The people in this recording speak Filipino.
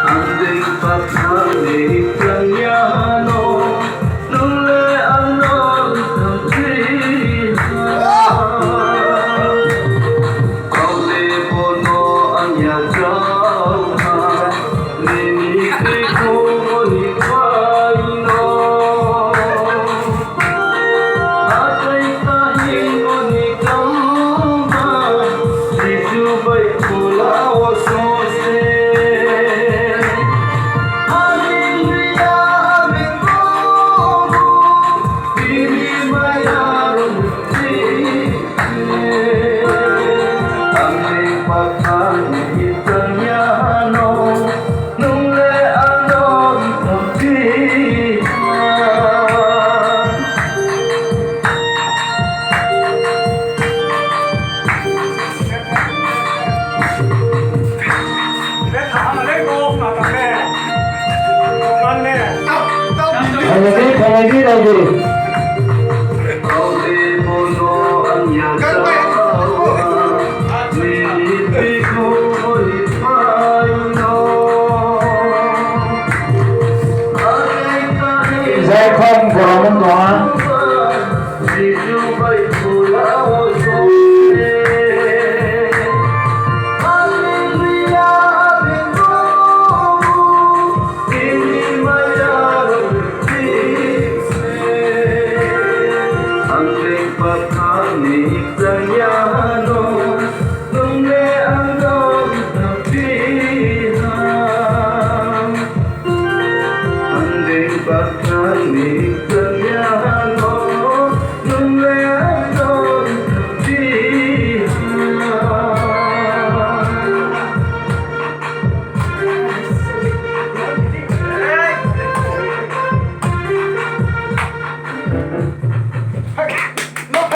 Anding pagkaliplanyano nung leanon ng trihan Kaulipono ang yagawan Niniti ko ni Paino Atay tahin ko ni Kamba Di subay kulawa sose Italiano nung leanon ng trihan Lagi lagi.